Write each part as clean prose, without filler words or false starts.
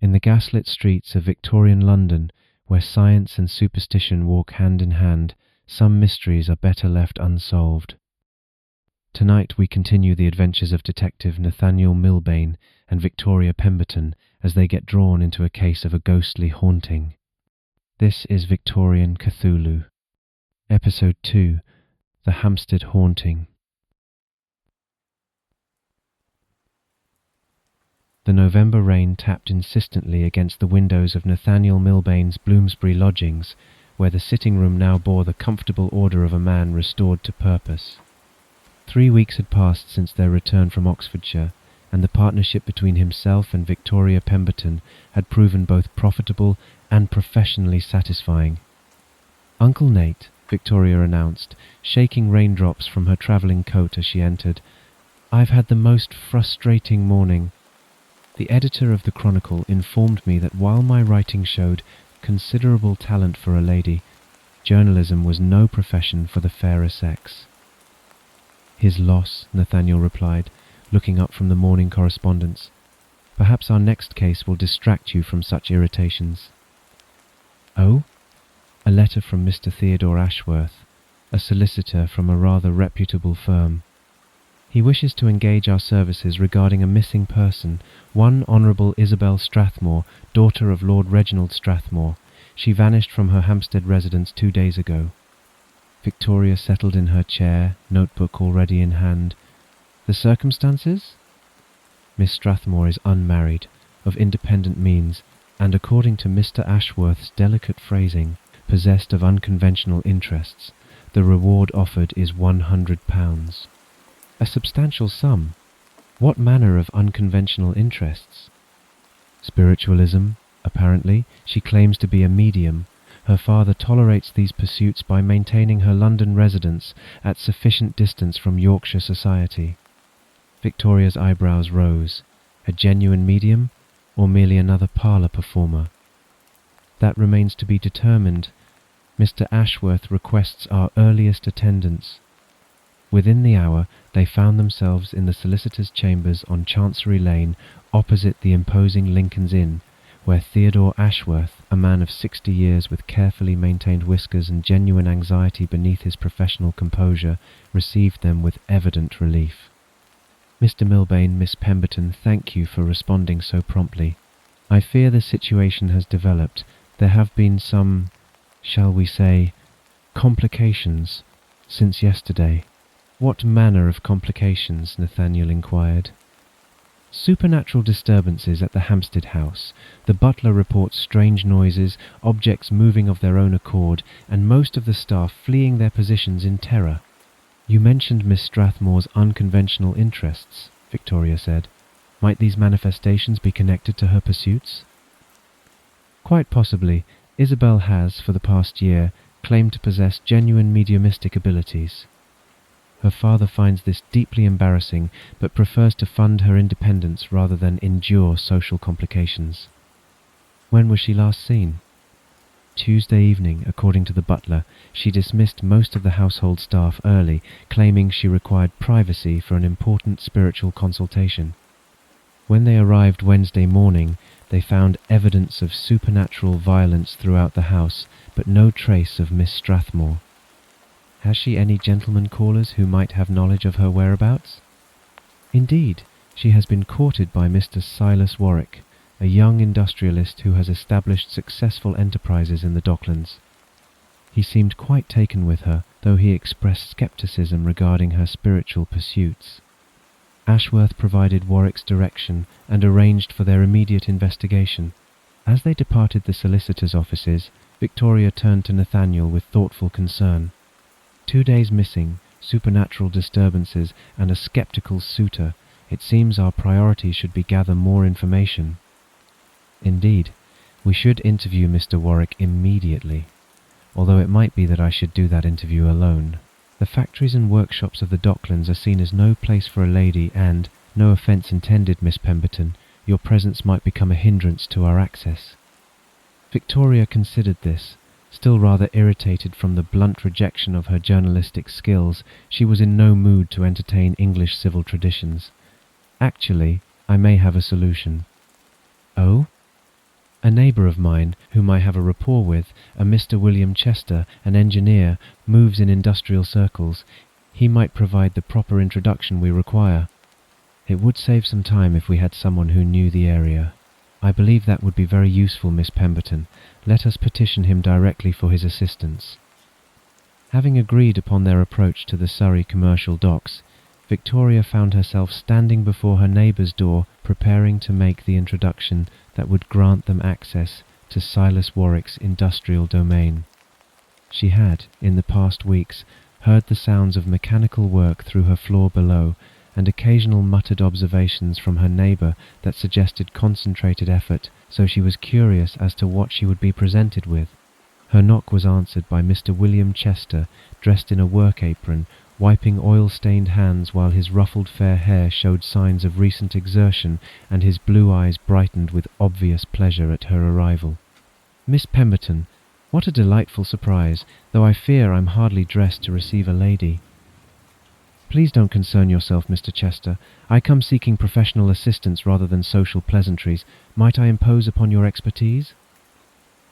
In the gaslit streets of Victorian London, where science and superstition walk hand in hand, some mysteries are better left unsolved. Tonight we continue the adventures of Detective Nathaniel Milbane and Victoria Pemberton as they get drawn into a case of a ghostly haunting. This is Victorian Cthulhu. Episode 2, The Hampstead Haunting. The November rain tapped insistently against the windows of Nathaniel Milbane's Bloomsbury lodgings, where the sitting room now bore the comfortable order of a man restored to purpose. 3 weeks had passed since their return from Oxfordshire, and the partnership between himself and Victoria Pemberton had proven both profitable and professionally satisfying. "Uncle Nate," Victoria announced, shaking raindrops from her travelling coat as she entered, "I've had the most frustrating morning. The editor of the Chronicle informed me that while my writing showed considerable talent for a lady, journalism was no profession for the fairer sex." "His loss," Nathaniel replied, looking up from the morning correspondence. "Perhaps our next case will distract you from such irritations." "Oh?" "A letter from Mr. Theodore Ashworth, a solicitor from a rather reputable firm. He wishes to engage our services regarding a missing person, one Honourable Isabel Strathmore, daughter of Lord Reginald Strathmore. She vanished from her Hampstead residence 2 days ago." Victoria settled in her chair, notebook already in hand. "The circumstances?" "Miss Strathmore is unmarried, of independent means, and according to Mr. Ashworth's delicate phrasing, possessed of unconventional interests. The reward offered is £100. "A substantial sum. What manner of unconventional interests?" "Spiritualism, apparently. She claims to be a medium. Her father tolerates these pursuits by maintaining her London residence at sufficient distance from Yorkshire society." Victoria's eyebrows rose. A genuine medium, or merely another parlour performer? "That remains to be determined. Mr. Ashworth requests our earliest attendance." Within the hour, they found themselves in the solicitor's chambers on Chancery Lane, opposite the imposing Lincoln's Inn, where Theodore Ashworth, a man of 60 years with carefully maintained whiskers and genuine anxiety beneath his professional composure, received them with evident relief. "Mr. Milbane, Miss Pemberton, thank you for responding so promptly. I fear the situation has developed. There have been some, shall we say, complications since yesterday." "What manner of complications?" Nathaniel inquired. "Supernatural disturbances at the Hampstead house. The butler reports strange noises, objects moving of their own accord, and most of the staff fleeing their positions in terror." "You mentioned Miss Strathmore's unconventional interests," Victoria said. "Might these manifestations be connected to her pursuits?" "Quite possibly. Isabel has, for the past year, claimed to possess genuine mediumistic abilities. Her father finds this deeply embarrassing, but prefers to fund her independence rather than endure social complications." "When was she last seen?" "Tuesday evening, according to the butler. She dismissed most of the household staff early, claiming she required privacy for an important spiritual consultation. When they arrived Wednesday morning, they found evidence of supernatural violence throughout the house, but no trace of Miss Strathmore." "Has she any gentlemen callers who might have knowledge of her whereabouts?" "Indeed, she has been courted by Mr. Silas Warwick, a young industrialist who has established successful enterprises in the Docklands. He seemed quite taken with her, though he expressed scepticism regarding her spiritual pursuits. Ashworth provided Warwick's direction and arranged for their immediate investigation." As they departed the solicitor's offices, Victoria turned to Nathaniel with thoughtful concern. 2 days missing, supernatural disturbances, and a sceptical suitor. It seems our priority should be gather more information. "Indeed, we should interview Mr. Warwick immediately, although it might be that I should do that interview alone. The factories and workshops of the Docklands are seen as no place for a lady, and, no offence intended, Miss Pemberton, your presence might become a hindrance to our access." Victoria considered this. Still rather irritated from the blunt rejection of her journalistic skills, she was in no mood to entertain English civil traditions. "Actually, I may have a solution." "Oh?" A neighbour of mine, whom I have a rapport with, a Mr. William Chester, an engineer, moves in industrial circles. He might provide the proper introduction we require. It would save some time if we had someone who knew the area. I believe that would be very useful, Miss Pemberton. Let us petition him directly for his assistance." Having agreed upon their approach to the Surrey commercial docks, Victoria found herself standing before her neighbour's door, preparing to make the introduction that would grant them access to Silas Warwick's industrial domain. She had, in the past weeks, heard the sounds of mechanical work through her floor below, and occasional muttered observations from her neighbour that suggested concentrated effort, so she was curious as to what she would be presented with. Her knock was answered by Mr. William Chester, dressed in a work apron, wiping oil-stained hands while his ruffled fair hair showed signs of recent exertion and his blue eyes brightened with obvious pleasure at her arrival. "Miss Pemberton, what a delightful surprise, though I fear I'm hardly dressed to receive a lady." "Please don't concern yourself, Mr. Chester. I come seeking professional assistance rather than social pleasantries. Might I impose upon your expertise?"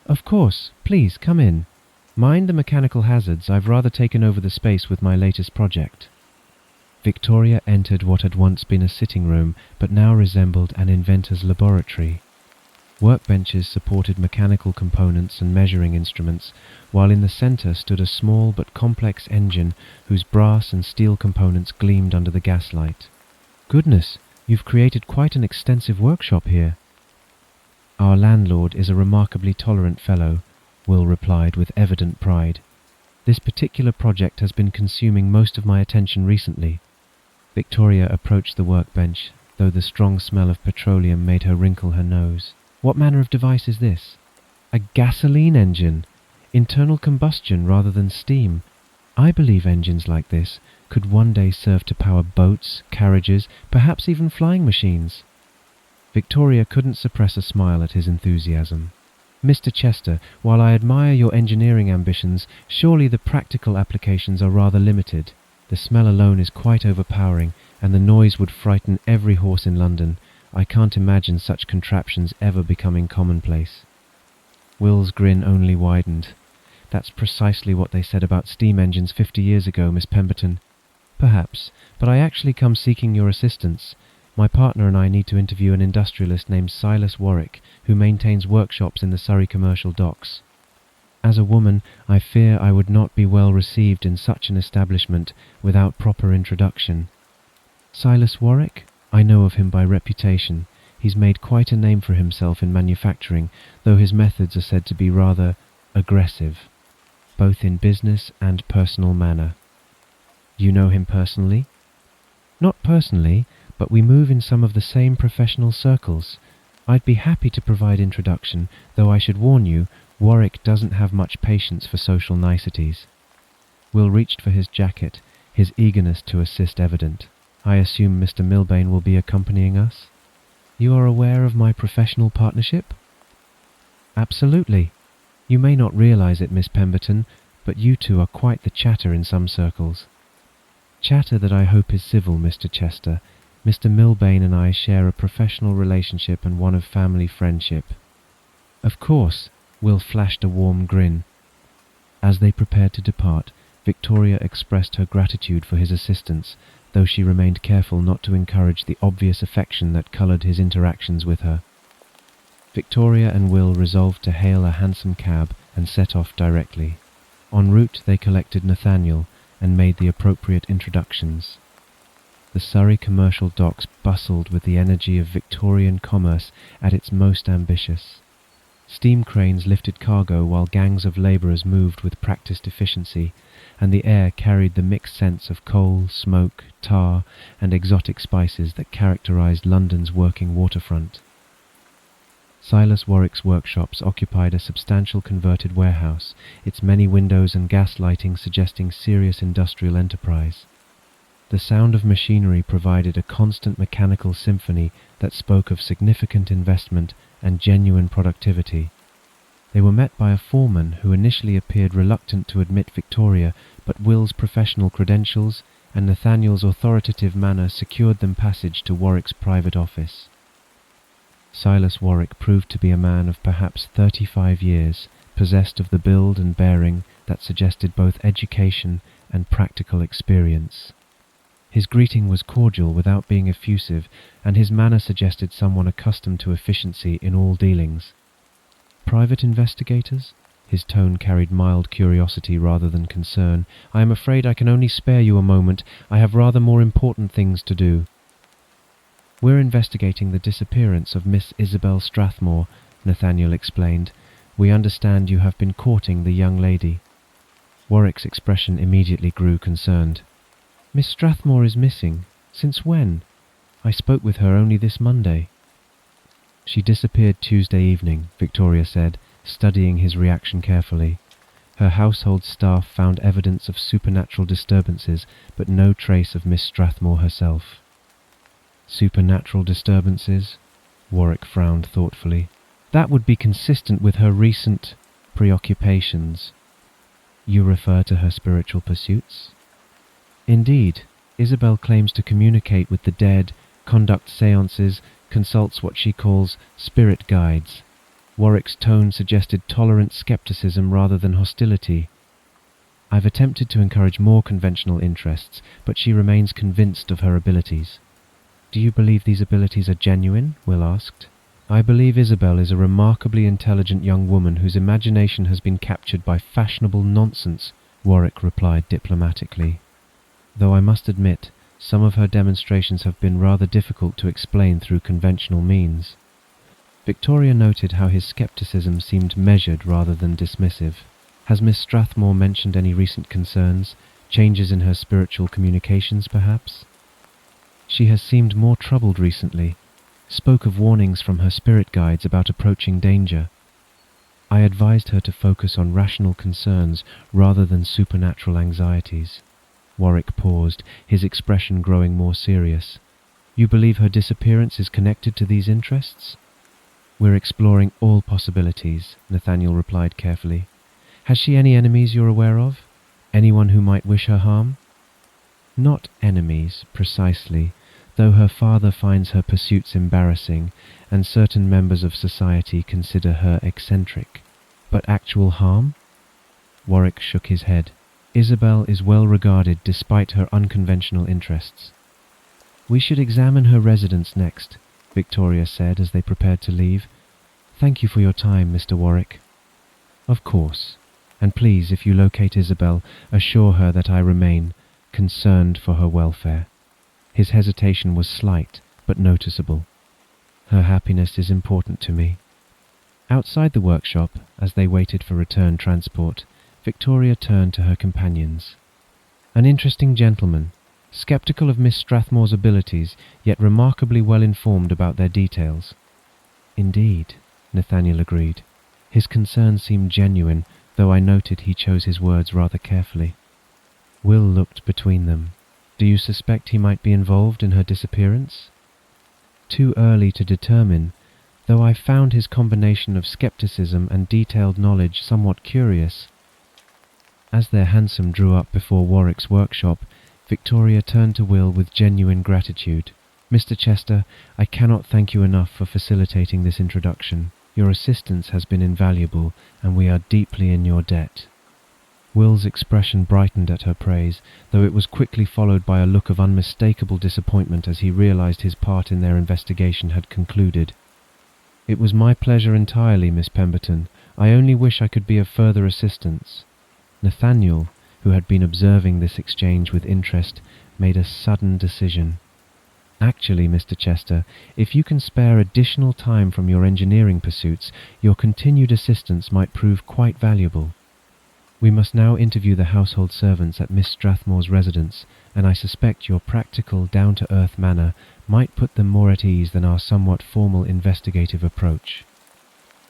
"Of course. Please, come in. Mind the mechanical hazards. I've rather taken over the space with my latest project." Victoria entered what had once been a sitting room, but now resembled an inventor's laboratory. Workbenches supported mechanical components and measuring instruments, while in the centre stood a small but complex engine whose brass and steel components gleamed under the gaslight. "Goodness, you've created quite an extensive workshop here." "Our landlord is a remarkably tolerant fellow," Will replied with evident pride. "This particular project has been consuming most of my attention recently." Victoria approached the workbench, though the strong smell of petroleum made her wrinkle her nose. "What manner of device is this?" "A gasoline engine! Internal combustion rather than steam. I believe engines like this could one day serve to power boats, carriages, perhaps even flying machines." Victoria couldn't suppress a smile at his enthusiasm. "Mr. Chester, while I admire your engineering ambitions, surely the practical applications are rather limited. The smell alone is quite overpowering, and the noise would frighten every horse in London. I can't imagine such contraptions ever becoming commonplace." Will's grin only widened. "That's precisely what they said about steam engines 50 years ago, Miss Pemberton." "Perhaps, but I actually come seeking your assistance. My partner and I need to interview an industrialist named Silas Warwick, who maintains workshops in the Surrey commercial docks. As a woman, I fear I would not be well received in such an establishment without proper introduction." "Silas Warwick? I know of him by reputation. He's made quite a name for himself in manufacturing, though his methods are said to be rather aggressive, both in business and personal manner." "You know him personally?" "Not personally, but we move in some of the same professional circles. I'd be happy to provide introduction, though I should warn you, Warwick doesn't have much patience for social niceties." Will reached for his jacket, his eagerness to assist evident. "I assume Mr. Milbane will be accompanying us?" "You are aware of my professional partnership?" "Absolutely. You may not realize it, Miss Pemberton, but you two are quite the chatter in some circles." "Chatter that I hope is civil, Mr. Chester. Mr. Milbane and I share a professional relationship and one of family friendship." "Of course." Will flashed a warm grin. As they prepared to depart, Victoria expressed her gratitude for his assistance, though she remained careful not to encourage the obvious affection that coloured his interactions with her. Victoria and Will resolved to hail a hansom cab and set off directly. En route they collected Nathaniel and made the appropriate introductions. The Surrey commercial docks bustled with the energy of Victorian commerce at its most ambitious. Steam cranes lifted cargo while gangs of labourers moved with practised efficiency, and the air carried the mixed scents of coal, smoke, tar, and exotic spices that characterised London's working waterfront. Silas Warwick's workshops occupied a substantial converted warehouse, its many windows and gas lighting suggesting serious industrial enterprise. The sound of machinery provided a constant mechanical symphony that spoke of significant investment and genuine productivity. They were met by a foreman who initially appeared reluctant to admit Victoria, but Will's professional credentials and Nathaniel's authoritative manner secured them passage to Warwick's private office. Silas Warwick proved to be a man of perhaps 35 years, possessed of the build and bearing that suggested both education and practical experience. His greeting was cordial without being effusive, and his manner suggested someone accustomed to efficiency in all dealings. "Private investigators?" His tone carried mild curiosity rather than concern. "I am afraid I can only spare you a moment. I have rather more important things to do." "We're investigating the disappearance of Miss Isabel Strathmore," Nathaniel explained. "We understand you have been courting the young lady." Warwick's expression immediately grew concerned. "Miss Strathmore is missing. Since when? I spoke with her only this Monday." "She disappeared Tuesday evening," Victoria said, studying his reaction carefully. Her household staff found evidence of supernatural disturbances, but no trace of Miss Strathmore herself. "Supernatural disturbances?" Warwick frowned thoughtfully. "That would be consistent with her recent preoccupations." "You refer to her spiritual pursuits?" "Indeed. Isabel claims to communicate with the dead, conduct séances, consults what she calls spirit guides." Warwick's tone suggested tolerant skepticism rather than hostility. "I've attempted to encourage more conventional interests, but she remains convinced of her abilities." "Do you believe these abilities are genuine?" Will asked. "I believe Isabel is a remarkably intelligent young woman whose imagination has been captured by fashionable nonsense," Warwick replied diplomatically. "Though I must admit, some of her demonstrations have been rather difficult to explain through conventional means." Victoria noted how his skepticism seemed measured rather than dismissive. "Has Miss Strathmore mentioned any recent concerns, changes in her spiritual communications perhaps?" "She has seemed more troubled recently. Spoke of warnings from her spirit guides about approaching danger. I advised her to focus on rational concerns rather than supernatural anxieties." Warwick paused, his expression growing more serious. "You believe her disappearance is connected to these interests?" "We're exploring all possibilities," Nathaniel replied carefully. "Has she any enemies you're aware of? Anyone who might wish her harm?" "Not enemies, precisely, though her father finds her pursuits embarrassing, and certain members of society consider her eccentric. But actual harm?" Warwick shook his head. "Isabel is well regarded despite her unconventional interests." "We should examine her residence next," Victoria said as they prepared to leave. "Thank you for your time, Mr. Warwick." "Of course. And please, if you locate Isabel, assure her that I remain concerned for her welfare." His hesitation was slight, but noticeable. "Her happiness is important to me." Outside the workshop, as they waited for return transport, Victoria turned to her companions. "An interesting gentleman, sceptical of Miss Strathmore's abilities, yet remarkably well informed about their details." "Indeed," Nathaniel agreed. His concern seemed genuine, though I noted he chose his words rather carefully. Will looked between them. "Do you suspect he might be involved in her disappearance?" "Too early to determine, though I found his combination of skepticism and detailed knowledge somewhat curious." As their hansom drew up before Warwick's workshop, Victoria turned to Will with genuine gratitude. "Mr. Chester, I cannot thank you enough for facilitating this introduction. Your assistance has been invaluable, and we are deeply in your debt." Will's expression brightened at her praise, though it was quickly followed by a look of unmistakable disappointment as he realized his part in their investigation had concluded. "It was my pleasure entirely, Miss Pemberton. I only wish I could be of further assistance." Nathaniel, who had been observing this exchange with interest, made a sudden decision. "Actually, Mr. Chester, if you can spare additional time from your engineering pursuits, your continued assistance might prove quite valuable. We must now interview the household servants at Miss Strathmore's residence, and I suspect your practical, down-to-earth manner might put them more at ease than our somewhat formal investigative approach.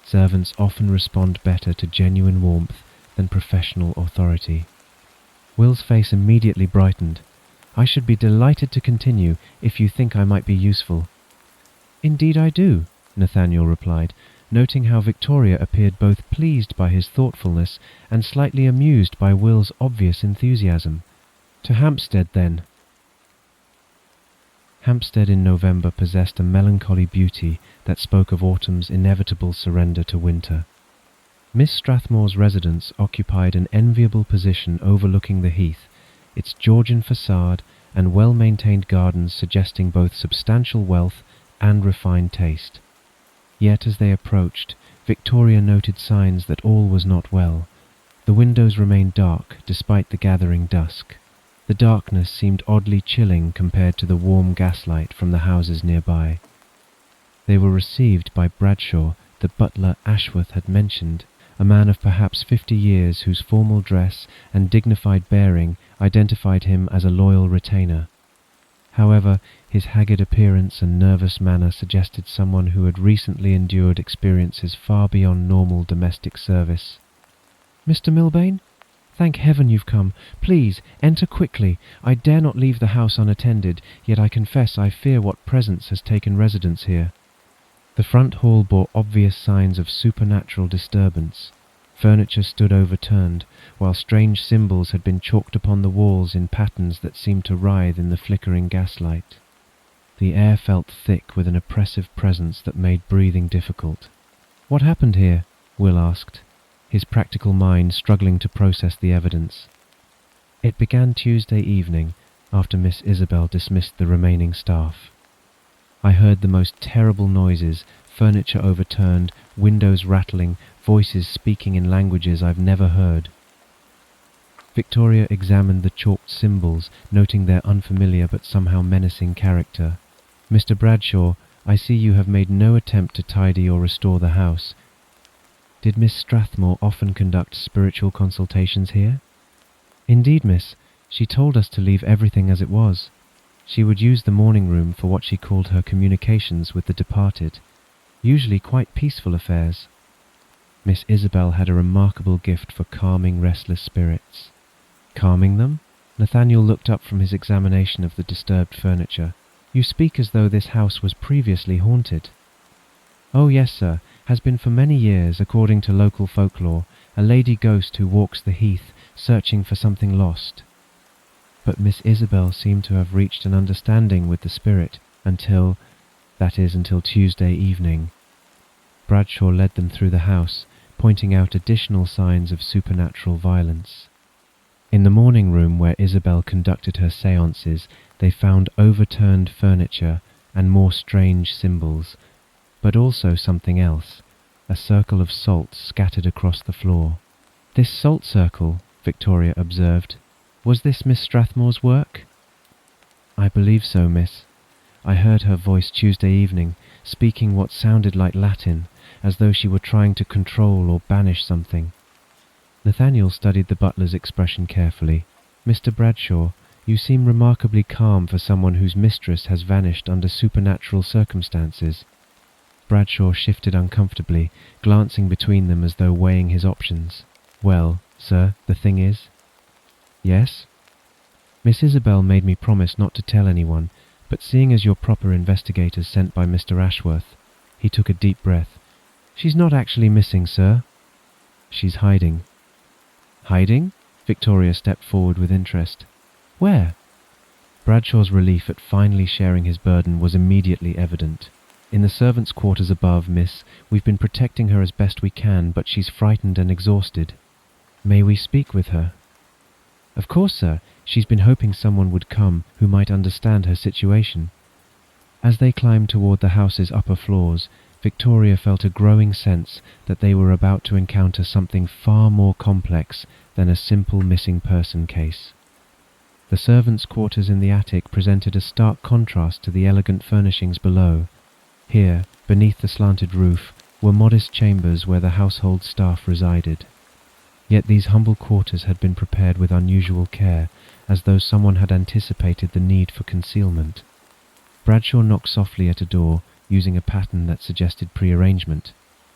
Servants often respond better to genuine warmth than professional authority." Will's face immediately brightened. "I should be delighted to continue if you think I might be useful." "Indeed I do," Nathaniel replied, noting how Victoria appeared both pleased by his thoughtfulness and slightly amused by Will's obvious enthusiasm. "To Hampstead, then." Hampstead in November possessed a melancholy beauty that spoke of autumn's inevitable surrender to winter. Miss Strathmore's residence occupied an enviable position overlooking the heath, its Georgian facade and well-maintained gardens suggesting both substantial wealth and refined taste. Yet as they approached, Victoria noted signs that all was not well. The windows remained dark despite the gathering dusk. The darkness seemed oddly chilling compared to the warm gaslight from the houses nearby. They were received by Bradshaw, the butler Ashworth had mentioned, a man of perhaps 50 years whose formal dress and dignified bearing identified him as a loyal retainer. However, his haggard appearance and nervous manner suggested someone who had recently endured experiences far beyond normal domestic service. "Mr. Milbane? Thank heaven you've come. Please, enter quickly. I dare not leave the house unattended, yet I confess I fear what presence has taken residence here." The front hall bore obvious signs of supernatural disturbance. Furniture stood overturned, while strange symbols had been chalked upon the walls in patterns that seemed to writhe in the flickering gaslight. The air felt thick with an oppressive presence that made breathing difficult. "What happened here?" Will asked, his practical mind struggling to process the evidence. "It began Tuesday evening, after Miss Isabel dismissed the remaining staff. I heard the most terrible noises, furniture overturned, windows rattling, voices speaking in languages I've never heard." Victoria examined the chalked symbols, noting their unfamiliar but somehow menacing character. "Mr. Bradshaw, I see you have made no attempt to tidy or restore the house. Did Miss Strathmore often conduct spiritual consultations here?" "Indeed, miss. She told us to leave everything as it was. She would use the morning room for what she called her communications with the departed, usually quite peaceful affairs. Miss Isabel had a remarkable gift for calming restless spirits." "Calming them?" Nathaniel looked up from his examination of the disturbed furniture. "You speak as though this house was previously haunted." "Oh yes, sir. Has been for many years, according to local folklore, a lady ghost who walks the heath, searching for something lost. But Miss Isabel seemed to have reached an understanding with the spirit until Tuesday evening." Bradshaw led them through the house, pointing out additional signs of supernatural violence. In the morning room where Isabel conducted her séances, they found overturned furniture and more strange symbols, but also something else, a circle of salt scattered across the floor. "This salt circle," Victoria observed, "was this Miss Strathmore's work?" "I believe so, miss. I heard her voice Tuesday evening, speaking what sounded like Latin, as though she were trying to control or banish something." Nathaniel studied the butler's expression carefully. "Mr. Bradshaw, you seem remarkably calm for someone whose mistress has vanished under supernatural circumstances." Bradshaw shifted uncomfortably, glancing between them as though weighing his options. "Well, sir, the thing is—" "Yes?" "Miss Isabel made me promise not to tell anyone, but seeing as you're proper investigators sent by Mr. Ashworth—" He took a deep breath. "She's not actually missing, sir. She's hiding." "Hiding?" Victoria stepped forward with interest. "Where?" Bradshaw's relief at finally sharing his burden was immediately evident. "In the servants' quarters above, miss. We've been protecting her as best we can, but she's frightened and exhausted." "May we speak with her?" "Of course, sir. She's been hoping someone would come who might understand her situation." As they climbed toward the house's upper floors, Victoria felt a growing sense that they were about to encounter something far more complex than a simple missing person case. The servants' quarters in the attic presented a stark contrast to the elegant furnishings below. Here, beneath the slanted roof, were modest chambers where the household staff resided. Yet these humble quarters had been prepared with unusual care, as though someone had anticipated the need for concealment. Bradshaw knocked softly at a door, using a pattern that suggested prearrangement.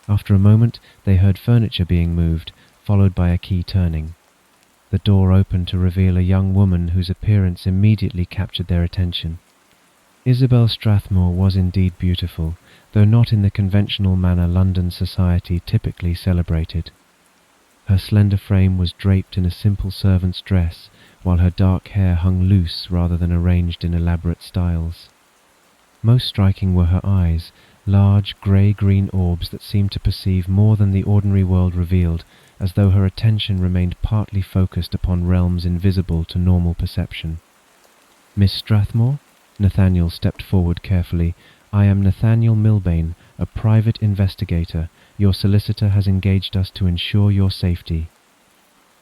After a moment, they heard furniture being moved, followed by a key turning. The door opened to reveal a young woman whose appearance immediately captured their attention. Isabel Strathmore was indeed beautiful, though not in the conventional manner London society typically celebrated. Her slender frame was draped in a simple servant's dress, while her dark hair hung loose rather than arranged in elaborate styles. Most striking were her eyes, large grey-green orbs that seemed to perceive more than the ordinary world revealed, as though her attention remained partly focused upon realms invisible to normal perception. "Miss Strathmore?" Nathaniel stepped forward carefully. "I am Nathaniel Milbane, a private investigator. Your solicitor has engaged us to ensure your safety.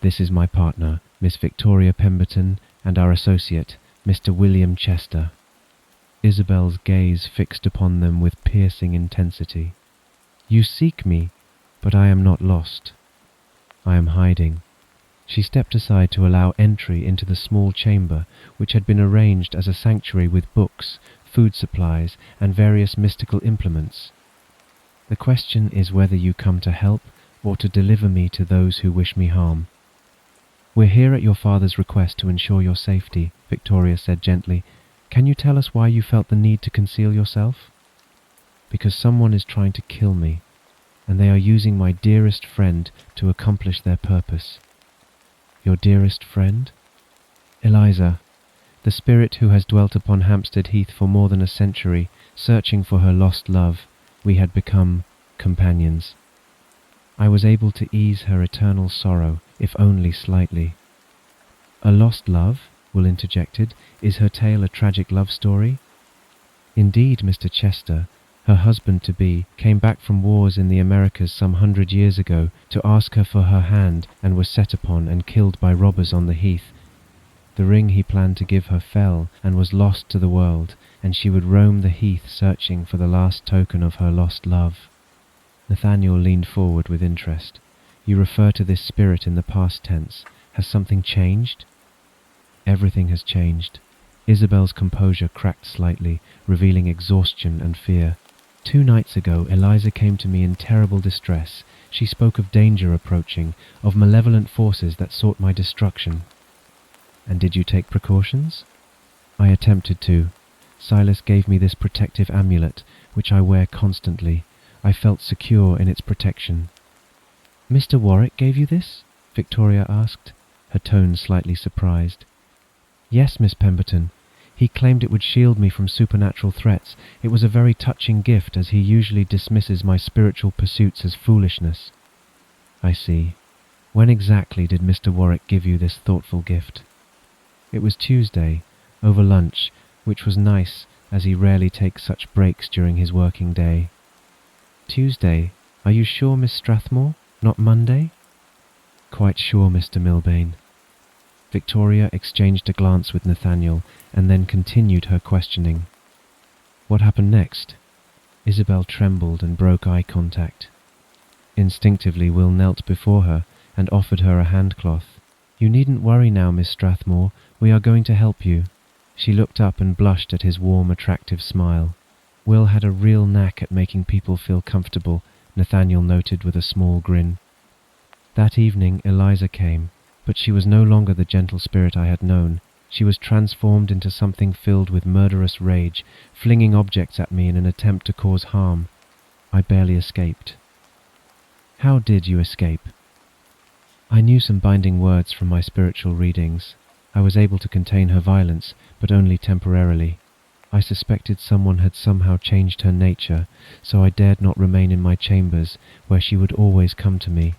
This is my partner, Miss Victoria Pemberton, and our associate, Mr. William Chester." Isabel's gaze fixed upon them with piercing intensity. "You seek me, but I am not lost. I am hiding." She stepped aside to allow entry into the small chamber, which had been arranged as a sanctuary with books, food supplies, and various mystical implements. "The question is whether you come to help or to deliver me to those who wish me harm." "We're here at your father's request to ensure your safety," Victoria said gently. "Can you tell us why you felt the need to conceal yourself?" "Because someone is trying to kill me, and they are using my dearest friend to accomplish their purpose." "Your dearest friend?" "Eliza, the spirit who has dwelt upon Hampstead Heath for more than a century, searching for her lost love. We had become companions. I was able to ease her eternal sorrow, if only slightly." "A lost love?" Will interjected. "Is her tale a tragic love story?" "Indeed, Mr. Chester. Her husband-to-be came back from wars in the Americas some 100 years ago to ask her for her hand, and was set upon and killed by robbers on the heath. The ring he planned to give her fell and was lost to the world, and she would roam the heath searching for the last token of her lost love." Nathaniel leaned forward with interest. "You refer to this spirit in the past tense. Has something changed?" "Everything has changed." Isabel's composure cracked slightly, revealing exhaustion and fear. "2 nights ago, Eliza came to me in terrible distress. She spoke of danger approaching, of malevolent forces that sought my destruction." "And did you take precautions?" "I attempted to. Silas gave me this protective amulet, which I wear constantly. I felt secure in its protection." "Mr. Warwick gave you this?" Victoria asked, her tone slightly surprised. "Yes, Miss Pemberton. He claimed it would shield me from supernatural threats. It was a very touching gift, as he usually dismisses my spiritual pursuits as foolishness." "I see. When exactly did Mr. Warwick give you this thoughtful gift?" "It was Tuesday, over lunch, which was nice, as he rarely takes such breaks during his working day." "Tuesday? Are you sure, Miss Strathmore? Not Monday?" "Quite sure, Mr. Milbane." Victoria exchanged a glance with Nathaniel, and then continued her questioning. "What happened next?" Isabel trembled and broke eye contact. Instinctively, Will knelt before her and offered her a handcloth. "You needn't worry now, Miss Strathmore. We are going to help you." She looked up and blushed at his warm, attractive smile. Will had a real knack at making people feel comfortable, Nathaniel noted with a small grin. That evening Eliza came, but she was no longer the gentle spirit I had known. She was transformed into something filled with murderous rage, flinging objects at me in an attempt to cause harm. I barely escaped. "How did you escape?" "I knew some binding words from my spiritual readings. I was able to contain her violence, but only temporarily. I suspected someone had somehow changed her nature, so I dared not remain in my chambers, where she would always come to me."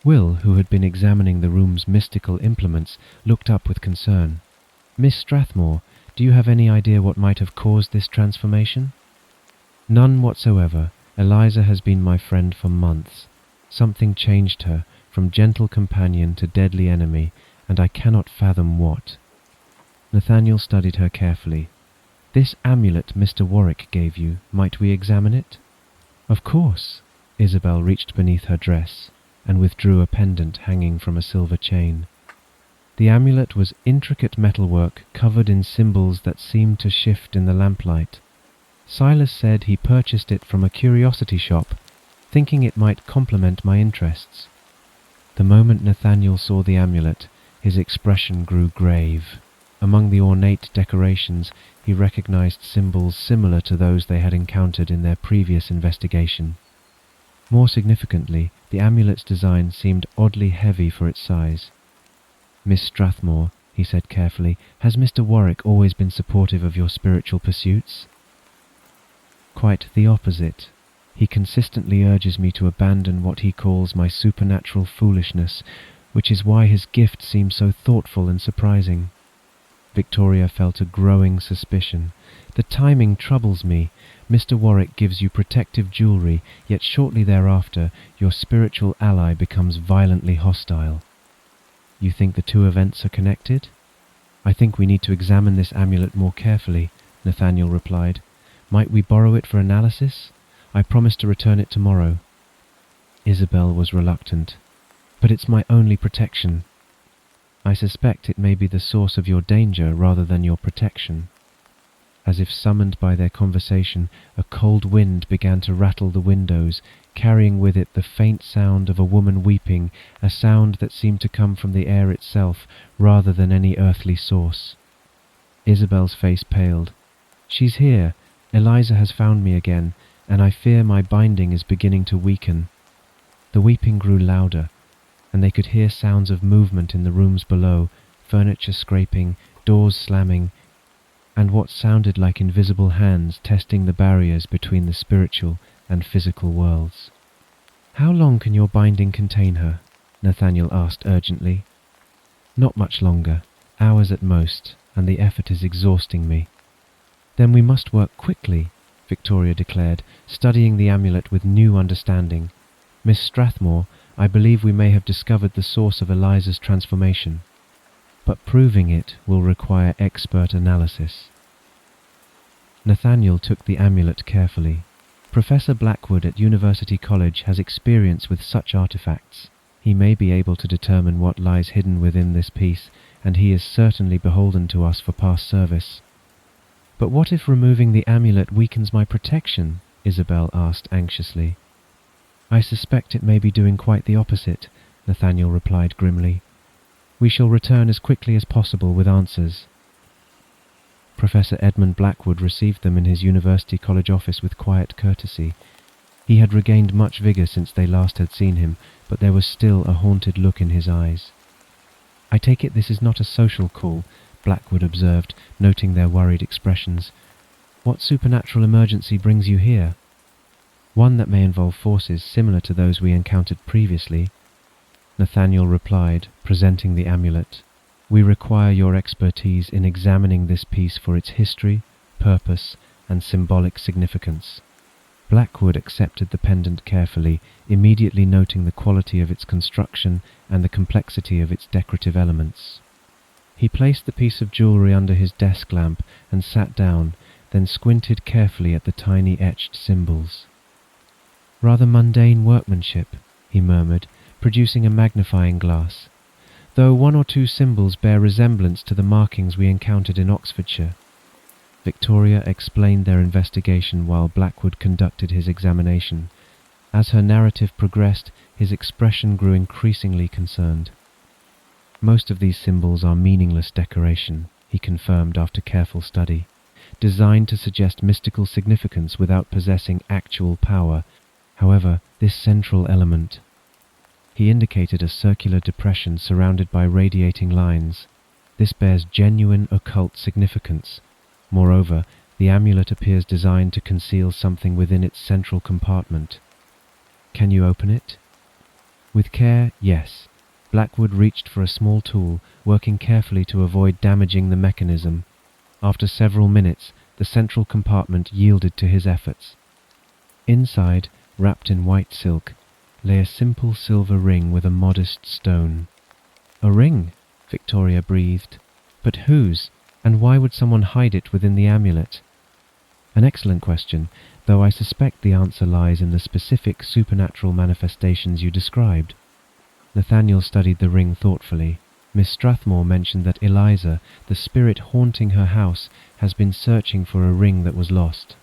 Will, who had been examining the room's mystical implements, looked up with concern. "Miss Strathmore, do you have any idea what might have caused this transformation?" "None whatsoever. Eliza has been my friend for months. Something changed her, from gentle companion to deadly enemy, and I cannot fathom what." Nathaniel studied her carefully. "This amulet Mr. Warwick gave you, might we examine it?" "Of course." Isabel reached beneath her dress and withdrew a pendant hanging from a silver chain. The amulet was intricate metalwork covered in symbols that seemed to shift in the lamplight. Silas said he purchased it from a curiosity shop, thinking it might complement my interests. The moment Nathaniel saw the amulet, his expression grew grave. Among the ornate decorations, he recognized symbols similar to those they had encountered in their previous investigation. More significantly, the amulet's design seemed oddly heavy for its size. "Miss Strathmore," he said carefully, "has Mr. Warwick always been supportive of your spiritual pursuits?" Quite the opposite. He consistently urges me to abandon what he calls my supernatural foolishness, which is why his gift seems so thoughtful and surprising. Victoria felt a growing suspicion. The timing troubles me. Mr. Warwick gives you protective jewellery, yet shortly thereafter your spiritual ally becomes violently hostile. You think the two events are connected? I think we need to examine this amulet more carefully, Nathaniel replied. Might we borrow it for analysis? I promise to return it tomorrow. Isabel was reluctant. But it's my only protection. I suspect it may be the source of your danger rather than your protection. As if summoned by their conversation, a cold wind began to rattle the windows, carrying with it the faint sound of a woman weeping, a sound that seemed to come from the air itself rather than any earthly source. Isabel's face paled. She's here. Eliza has found me again, and I fear my binding is beginning to weaken. The weeping grew louder, and they could hear sounds of movement in the rooms below, furniture scraping, doors slamming, and what sounded like invisible hands testing the barriers between the spiritual and physical worlds. "How long can your binding contain her?" Nathaniel asked urgently. "Not much longer, hours at most, and the effort is exhausting me." "Then we must work quickly," Victoria declared, studying the amulet with new understanding. "Miss Strathmore, I believe we may have discovered the source of Eliza's transformation, but proving it will require expert analysis." Nathaniel took the amulet carefully. Professor Blackwood at University College has experience with such artifacts. He may be able to determine what lies hidden within this piece, and he is certainly beholden to us for past service. "But what if removing the amulet weakens my protection?" Isabel asked anxiously. "I suspect it may be doing quite the opposite," Nathaniel replied grimly. "We shall return as quickly as possible with answers." Professor Edmund Blackwood received them in his University College office with quiet courtesy. He had regained much vigour since they last had seen him, but there was still a haunted look in his eyes. "I take it this is not a social call," Blackwood observed, noting their worried expressions. "What supernatural emergency brings you here?" "One that may involve forces similar to those we encountered previously," Nathaniel replied, presenting the amulet. "We require your expertise in examining this piece for its history, purpose, and symbolic significance." Blackwood accepted the pendant carefully, immediately noting the quality of its construction and the complexity of its decorative elements. He placed the piece of jewellery under his desk lamp and sat down, then squinted carefully at the tiny etched symbols. "Rather mundane workmanship," he murmured, producing a magnifying glass, "though one or two symbols bear resemblance to the markings we encountered in Oxfordshire." Victoria explained their investigation while Blackwood conducted his examination. As her narrative progressed, his expression grew increasingly concerned. "Most of these symbols are meaningless decoration," he confirmed after careful study, "designed to suggest mystical significance without possessing actual power. However, this central element..." He indicated a circular depression surrounded by radiating lines. "This bears genuine occult significance. Moreover, the amulet appears designed to conceal something within its central compartment. Can you open it?" With care, yes. Blackwood reached for a small tool, working carefully to avoid damaging the mechanism. After several minutes, the central compartment yielded to his efforts. Inside, wrapped in white silk, lay a simple silver ring with a modest stone. "A ring?" Victoria breathed. "But whose? And why would someone hide it within the amulet?" "An excellent question, though I suspect the answer lies in the specific supernatural manifestations you described." Nathaniel studied the ring thoughtfully. Miss Strathmore mentioned that Eliza, the spirit haunting her house, has been searching for a ring that was lost.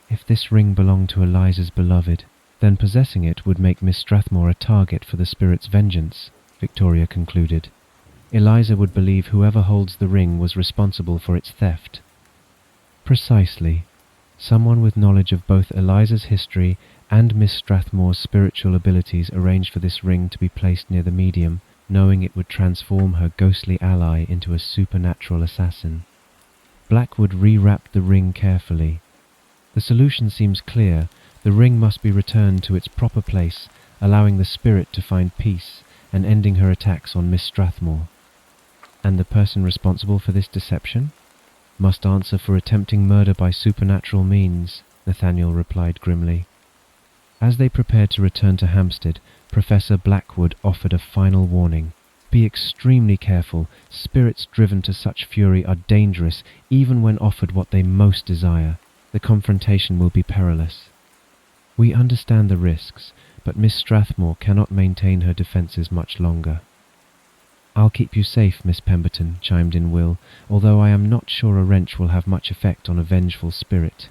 If this ring belonged to Eliza's beloved, then possessing it would make Miss Strathmore a target for the spirit's vengeance, Victoria concluded. Eliza would believe whoever holds the ring was responsible for its theft. Precisely. Someone with knowledge of both Eliza's history and Miss Strathmore's spiritual abilities arranged for this ring to be placed near the medium, knowing it would transform her ghostly ally into a supernatural assassin. Blackwood rewrapped the ring carefully. The solution seems clear. The ring must be returned to its proper place, allowing the spirit to find peace and ending her attacks on Miss Strathmore. And the person responsible for this deception must answer for attempting murder by supernatural means, Nathaniel replied grimly. As they prepared to return to Hampstead, Professor Blackwood offered a final warning. Be extremely careful. Spirits driven to such fury are dangerous, even when offered what they most desire. The confrontation will be perilous. We understand the risks, but Miss Strathmore cannot maintain her defences much longer. I'll keep you safe, Miss Pemberton, chimed in Will, although I am not sure a wrench will have much effect on a vengeful spirit.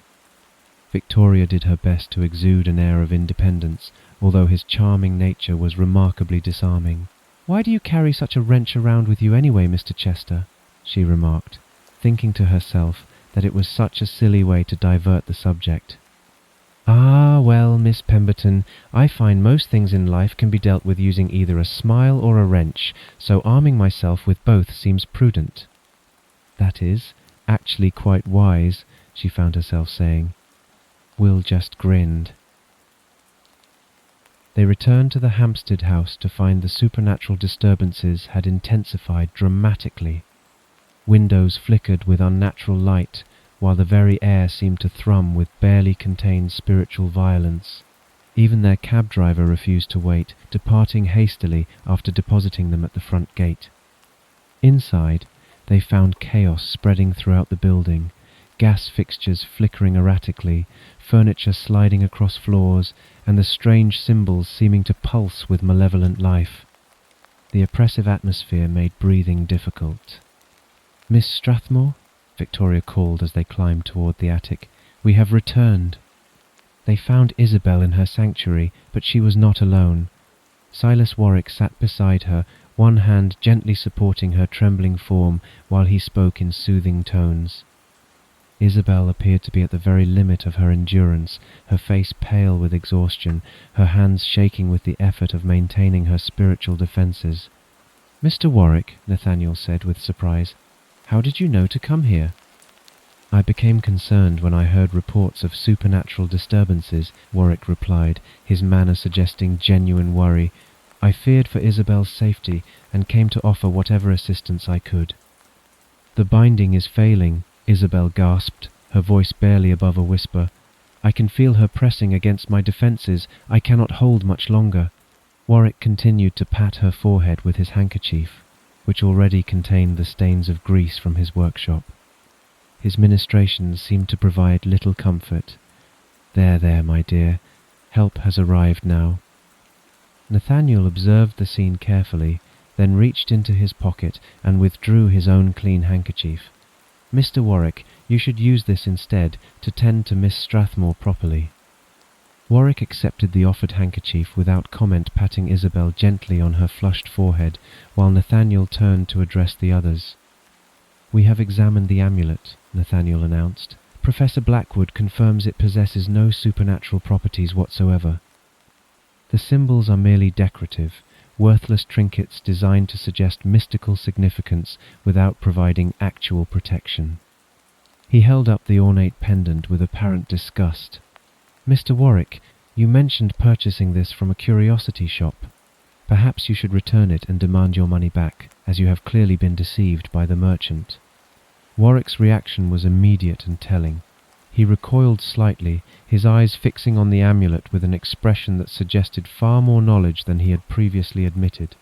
Victoria did her best to exude an air of independence, although his charming nature was remarkably disarming. Why do you carry such a wrench around with you anyway, Mr. Chester? She remarked, thinking to herself that it was such a silly way to divert the subject. Ah, well, Miss Pemberton, I find most things in life can be dealt with using either a smile or a wrench, so arming myself with both seems prudent. That is, actually quite wise, she found herself saying. Will just grinned. They returned to the Hampstead house to find the supernatural disturbances had intensified dramatically. Windows flickered with unnatural light, while the very air seemed to thrum with barely contained spiritual violence. Even their cab driver refused to wait, departing hastily after depositing them at the front gate. Inside, they found chaos spreading throughout the building, gas fixtures flickering erratically, furniture sliding across floors, and the strange symbols seeming to pulse with malevolent life. The oppressive atmosphere made breathing difficult. Miss Strathmore? Victoria called as they climbed toward the attic. We have returned. They found Isabel in her sanctuary, but she was not alone. Silas Warwick sat beside her, one hand gently supporting her trembling form while he spoke in soothing tones. Isabel appeared to be at the very limit of her endurance, her face pale with exhaustion, her hands shaking with the effort of maintaining her spiritual defences. "Mr. Warwick," Nathaniel said with surprise, "how did you know to come here?" "I became concerned when I heard reports of supernatural disturbances," Warwick replied, his manner suggesting genuine worry. "I feared for Isabel's safety and came to offer whatever assistance I could." "The binding is failing," Isabel gasped, her voice barely above a whisper. "I can feel her pressing against my defences. I cannot hold much longer." Warwick continued to pat her forehead with his handkerchief, which already contained the stains of grease from his workshop. His ministrations seemed to provide little comfort. There, my dear. Help has arrived now." Nathaniel observed the scene carefully, then reached into his pocket and withdrew his own clean handkerchief. "Mr. Warwick, you should use this instead to tend to Miss Strathmore properly." Warwick accepted the offered handkerchief without comment, patting Isabel gently on her flushed forehead, while Nathaniel turned to address the others. "We have examined the amulet," Nathaniel announced. "Professor Blackwood confirms it possesses no supernatural properties whatsoever. The symbols are merely decorative, worthless trinkets designed to suggest mystical significance without providing actual protection." He held up the ornate pendant with apparent disgust. "Mr. Warwick, you mentioned purchasing this from a curiosity shop. Perhaps you should return it and demand your money back, as you have clearly been deceived by the merchant." Warwick's reaction was immediate and telling. He recoiled slightly, his eyes fixing on the amulet with an expression that suggested far more knowledge than he had previously admitted.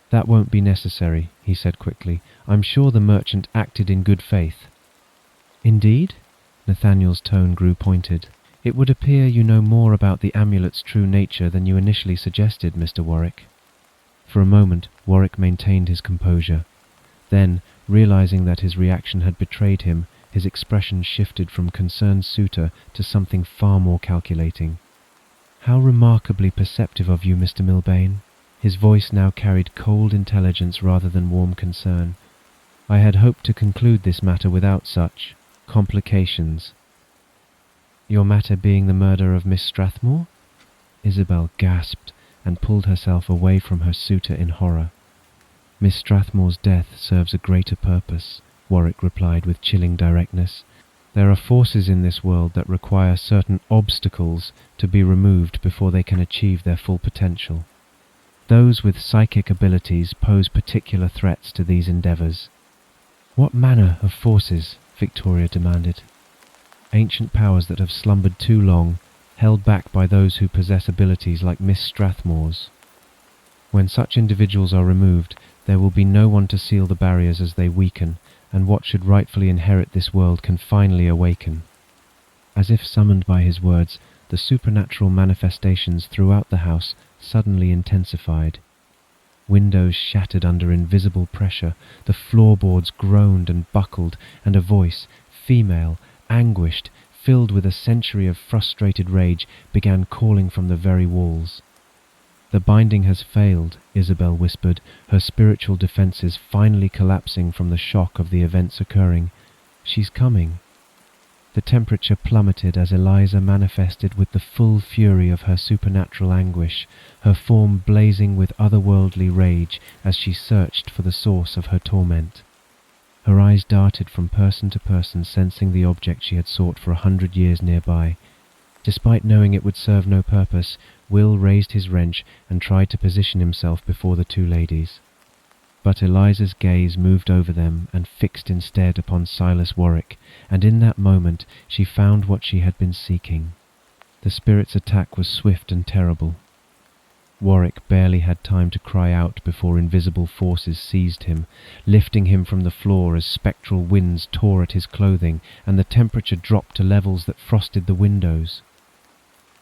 "That won't be necessary," he said quickly. "I'm sure the merchant acted in good faith." "Indeed?" Nathaniel's tone grew pointed. "It would appear you know more about the amulet's true nature than you initially suggested, Mr. Warwick." For a moment, Warwick maintained his composure. Then, realizing that his reaction had betrayed him, his expression shifted from concerned suitor to something far more calculating. "How remarkably perceptive of you, Mr. Milbane." His voice now carried cold intelligence rather than warm concern. "I had hoped to conclude this matter without such complications." "Your matter being the murder of Miss Strathmore?" Isabel gasped and pulled herself away from her suitor in horror. "Miss Strathmore's death serves a greater purpose," Warwick replied with chilling directness. There are forces in this world that require certain obstacles to be removed before they can achieve their full potential. Those with psychic abilities pose particular threats to these endeavours. What manner of forces? Victoria demanded. Ancient powers that have slumbered too long, held back by those who possess abilities like Miss Strathmore's. When such individuals are removed, there will be no one to seal the barriers as they weaken, and what should rightfully inherit this world can finally awaken. As if summoned by his words, the supernatural manifestations throughout the house suddenly intensified. Windows shattered under invisible pressure, the floorboards groaned and buckled, and a voice, female, anguished, filled with a century of frustrated rage, began calling from the very walls. "The binding has failed," Isabel whispered, her spiritual defences finally collapsing from the shock of the events occurring. "She's coming." The temperature plummeted as Eliza manifested with the full fury of her supernatural anguish, her form blazing with otherworldly rage as she searched for the source of her torment. Her eyes darted from person to person, sensing the object she had sought for 100 years nearby. Despite knowing it would serve no purpose, Will raised his wrench and tried to position himself before the two ladies. But Eliza's gaze moved over them and fixed instead upon Silas Warwick, and in that moment she found what she had been seeking. The spirit's attack was swift and terrible. Warwick barely had time to cry out before invisible forces seized him, lifting him from the floor as spectral winds tore at his clothing and the temperature dropped to levels that frosted the windows.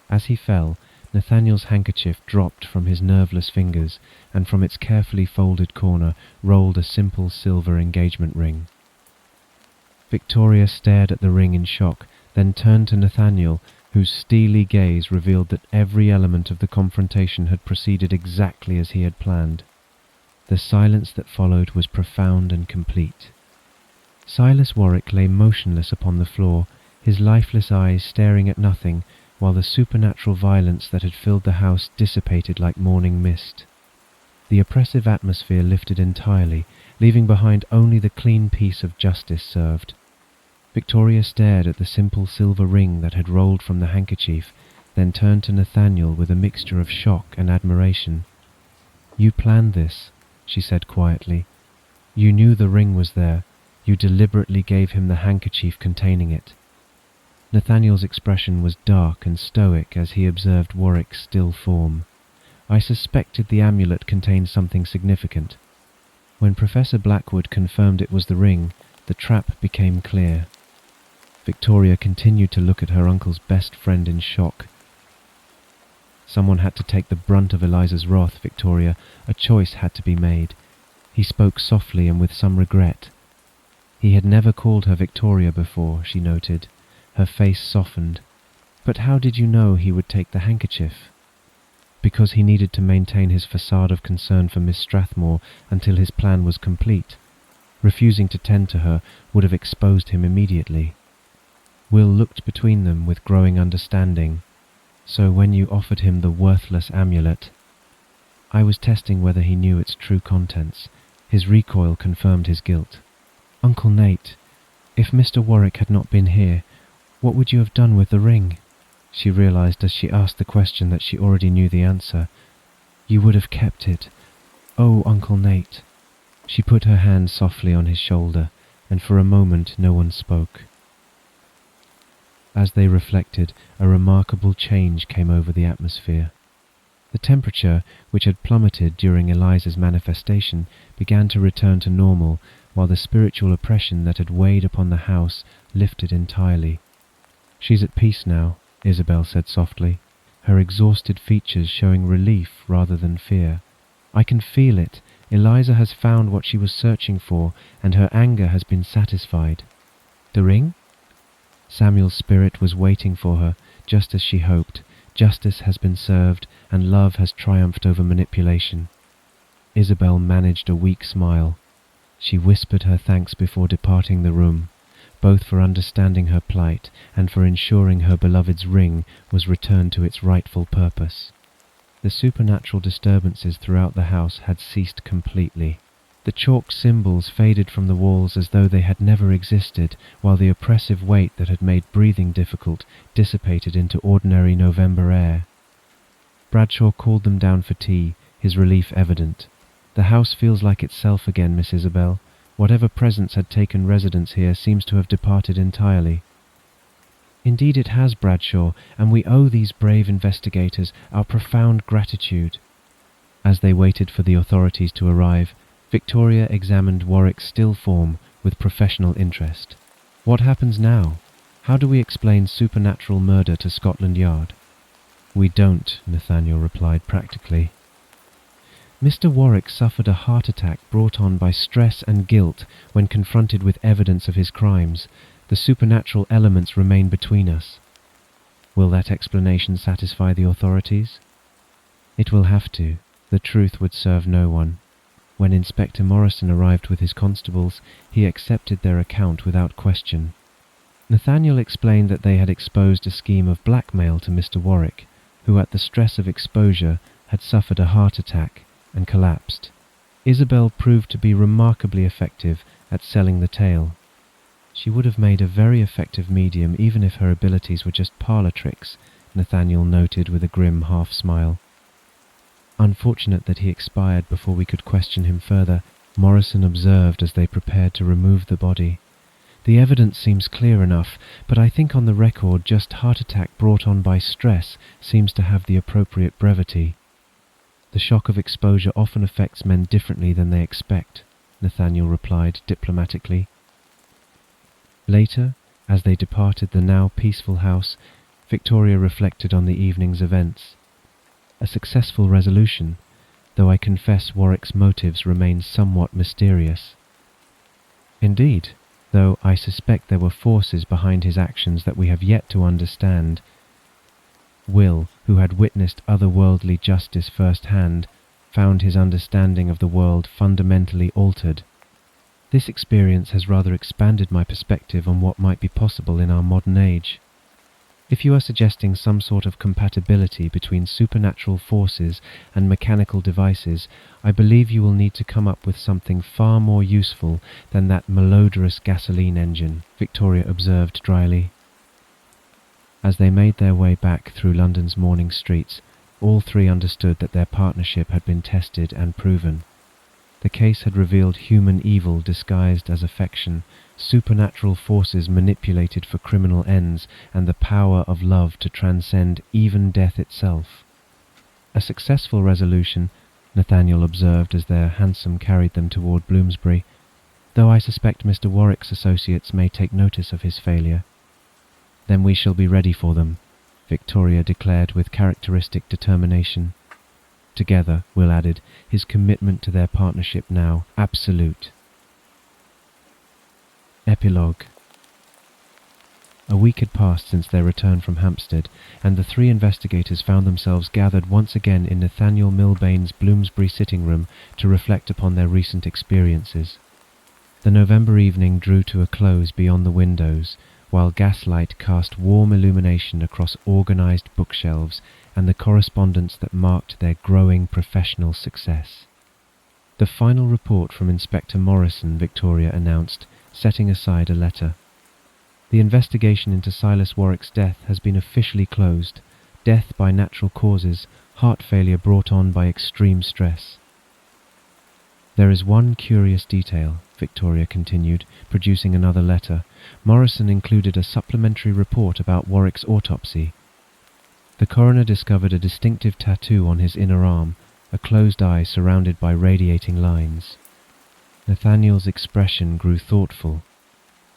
As he fell, Nathaniel's handkerchief dropped from his nerveless fingers, and from its carefully folded corner rolled a simple silver engagement ring. Victoria stared at the ring in shock, then turned to Nathaniel, whose steely gaze revealed that every element of the confrontation had proceeded exactly as he had planned. The silence that followed was profound and complete. Silas Warwick lay motionless upon the floor, his lifeless eyes staring at nothing, while the supernatural violence that had filled the house dissipated like morning mist. The oppressive atmosphere lifted entirely, leaving behind only the clean peace of justice served. Victoria stared at the simple silver ring that had rolled from the handkerchief, then turned to Nathaniel with a mixture of shock and admiration. "You planned this," she said quietly. "You knew the ring was there. You deliberately gave him the handkerchief containing it." Nathaniel's expression was dark and stoic as he observed Warwick's still form. "I suspected the amulet contained something significant. When Professor Blackwood confirmed it was the ring, the trap became clear." Victoria continued to look at her uncle's best friend in shock. Someone had to take the brunt of Eliza's wrath, Victoria. A choice had to be made. He spoke softly and with some regret. He had never called her Victoria before, she noted. Her face softened. "But how did you know he would take the handkerchief?" "Because he needed to maintain his facade of concern for Miss Strathmore until his plan was complete. Refusing to tend to her would have exposed him immediately." Will looked between them with growing understanding. "So when you offered him the worthless amulet—" "I was testing whether he knew its true contents. His recoil confirmed his guilt." "Uncle Nate, if Mr. Warwick had not been here, what would you have done with the ring?" She realized as she asked the question that she already knew the answer. "You would have kept it. Oh, Uncle Nate." She put her hand softly on his shoulder, and for a moment no one spoke. As they reflected, a remarkable change came over the atmosphere. The temperature, which had plummeted during Eliza's manifestation, began to return to normal, while the spiritual oppression that had weighed upon the house lifted entirely. "She's at peace now," Isabel said softly, her exhausted features showing relief rather than fear. "I can feel it. Eliza has found what she was searching for, and her anger has been satisfied." "The ring?" Samuel's spirit was waiting for her, just as she hoped. Justice has been served, and love has triumphed over manipulation. Isabel managed a weak smile. She whispered her thanks before departing the room, both for understanding her plight and for ensuring her beloved's ring was returned to its rightful purpose. The supernatural disturbances throughout the house had ceased completely. The chalk symbols faded from the walls as though they had never existed, while the oppressive weight that had made breathing difficult dissipated into ordinary November air. Bradshaw called them down for tea, his relief evident. "The house feels like itself again, Miss Isabel. Whatever presence had taken residence here seems to have departed entirely." "Indeed it has, Bradshaw, and we owe these brave investigators our profound gratitude." As they waited for the authorities to arrive, Victoria examined Warwick's still form with professional interest. "What happens now? How do we explain supernatural murder to Scotland Yard?" "We don't," Nathaniel replied practically. "Mr. Warwick suffered a heart attack brought on by stress and guilt when confronted with evidence of his crimes. The supernatural elements remain between us." "Will that explanation satisfy the authorities?" "It will have to. The truth would serve no one." When Inspector Morrison arrived with his constables, he accepted their account without question. Nathaniel explained that they had exposed a scheme of blackmail to Mr. Warwick, who at the stress of exposure had suffered a heart attack and collapsed. Isabel proved to be remarkably effective at selling the tale. She would have made a very effective medium even if her abilities were just parlour tricks, Nathaniel noted with a grim half-smile. "Unfortunate that he expired before we could question him further," Morrison observed as they prepared to remove the body. "The evidence seems clear enough, but I think on the record just heart attack brought on by stress seems to have the appropriate brevity." "The shock of exposure often affects men differently than they expect," Nathaniel replied diplomatically. Later, as they departed the now peaceful house, Victoria reflected on the evening's events. A successful resolution, though I confess Warwick's motives remain somewhat mysterious. "Indeed, though I suspect there were forces behind his actions that we have yet to understand." Will, who had witnessed otherworldly justice firsthand, found his understanding of the world fundamentally altered. "This experience has rather expanded my perspective on what might be possible in our modern age. If you are suggesting some sort of compatibility between supernatural forces and mechanical devices, I believe you will need to come up with something far more useful than that malodorous gasoline engine," Victoria observed dryly. As they made their way back through London's morning streets, all three understood that their partnership had been tested and proven. The case had revealed human evil disguised as affection, supernatural forces manipulated for criminal ends, and the power of love to transcend even death itself. "A successful resolution," Nathaniel observed as their hansom carried them toward Bloomsbury, "though I suspect Mr. Warwick's associates may take notice of his failure." "Then we shall be ready for them," Victoria declared with characteristic determination. Together, Will added, his commitment to their partnership now absolute. Epilogue. A week had passed since their return from Hampstead, and the three investigators found themselves gathered once again in Nathaniel Milbane's Bloomsbury sitting room to reflect upon their recent experiences. The November evening drew to a close beyond the windows, while gaslight cast warm illumination across organised bookshelves and the correspondence that marked their growing professional success. "The final report from Inspector Morrison," Victoria announced, setting aside a letter. "The investigation into Silas Warwick's death has been officially closed. Death by natural causes, heart failure brought on by extreme stress." "There is one curious detail," Victoria continued, producing another letter. "Morrison included a supplementary report about Warwick's autopsy. The coroner discovered a distinctive tattoo on his inner arm, a closed eye surrounded by radiating lines." Nathaniel's expression grew thoughtful.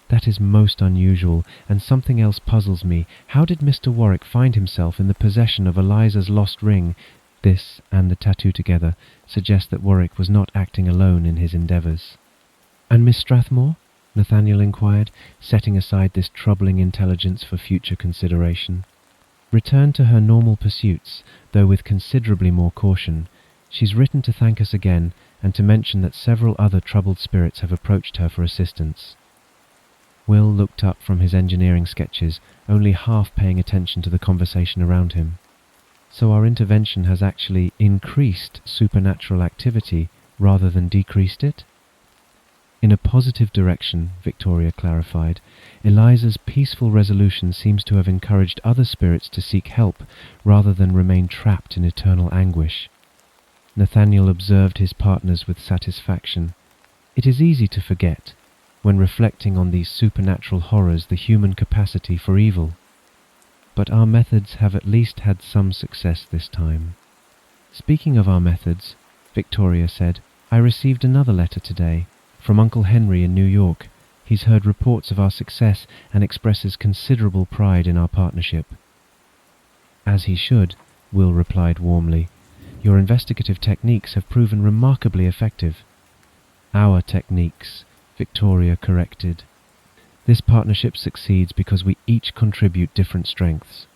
"That is most unusual, and something else puzzles me. How did Mr. Warwick find himself in the possession of Eliza's lost ring? This, and the tattoo together, suggest that Warwick was not acting alone in his endeavours." "And Miss Strathmore?" Nathaniel inquired, setting aside this troubling intelligence for future consideration. "Returned to her normal pursuits, though with considerably more caution. She's written to thank us again, and to mention that several other troubled spirits have approached her for assistance." Will looked up from his engineering sketches, only half paying attention to the conversation around him. "So our intervention has actually increased supernatural activity rather than decreased it?" In a positive direction, Victoria clarified. Eliza's peaceful resolution seems to have encouraged other spirits to seek help rather than remain trapped in eternal anguish. Nathaniel observed his partners with satisfaction. It is easy to forget, when reflecting on these supernatural horrors, the human capacity for evil. But our methods have at least had some success this time. Speaking of our methods, Victoria said, I received another letter today, from Uncle Henry in New York. He's heard reports of our success and expresses considerable pride in our partnership. As he should, Will replied warmly. Your investigative techniques have proven remarkably effective. Our techniques, Victoria corrected. This partnership succeeds because we each contribute different strengths.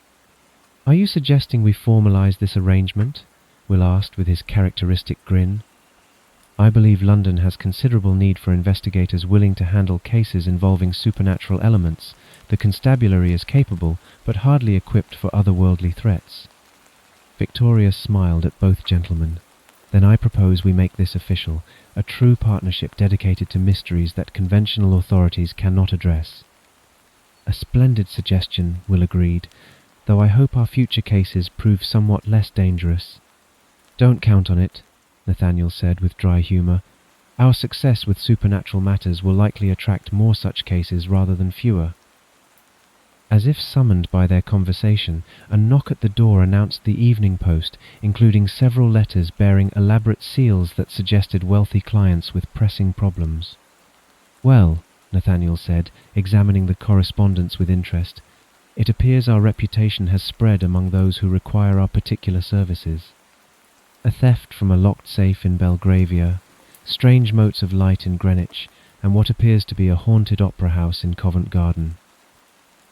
Are you suggesting we formalize this arrangement? Will asked with his characteristic grin. I believe London has considerable need for investigators willing to handle cases involving supernatural elements. The constabulary is capable, but hardly equipped for otherworldly threats. Victoria smiled at both gentlemen. Then I propose we make this official, a true partnership dedicated to mysteries that conventional authorities cannot address. A splendid suggestion, Will agreed, though I hope our future cases prove somewhat less dangerous. Don't count on it, Nathaniel said with dry humour. Our success with supernatural matters will likely attract more such cases rather than fewer. As if summoned by their conversation, a knock at the door announced the evening post, including several letters bearing elaborate seals that suggested wealthy clients with pressing problems. Well, Nathaniel said, examining the correspondence with interest, it appears our reputation has spread among those who require our particular services. A theft from a locked safe in Belgravia, strange motes of light in Greenwich, and what appears to be a haunted opera house in Covent Garden.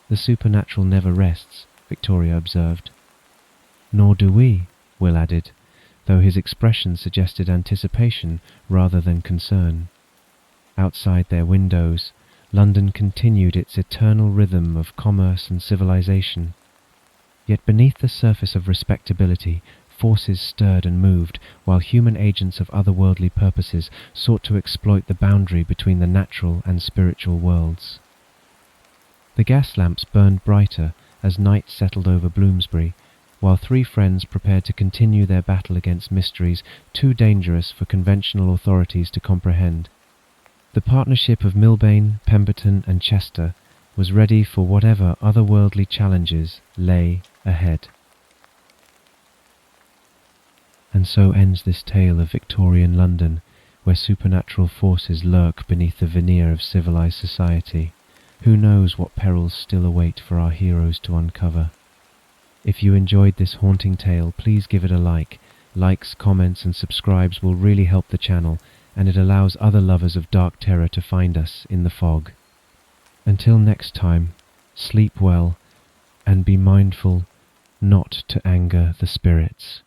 The supernatural never rests, Victoria observed. Nor do we, Will added, though his expression suggested anticipation rather than concern. Outside their windows, London continued its eternal rhythm of commerce and civilization. Yet beneath the surface of respectability, forces stirred and moved, while human agents of otherworldly purposes sought to exploit the boundary between the natural and spiritual worlds. The gas lamps burned brighter as night settled over Bloomsbury, while three friends prepared to continue their battle against mysteries too dangerous for conventional authorities to comprehend. The partnership of Milbane, Pemberton and Chester was ready for whatever otherworldly challenges lay ahead. And so ends this tale of Victorian London, where supernatural forces lurk beneath the veneer of civilized society. Who knows what perils still await for our heroes to uncover? If you enjoyed this haunting tale, please give it a like. Likes, comments and subscribes will really help the channel, and it allows other lovers of dark terror to find us in the fog. Until next time, sleep well, and be mindful not to anger the spirits.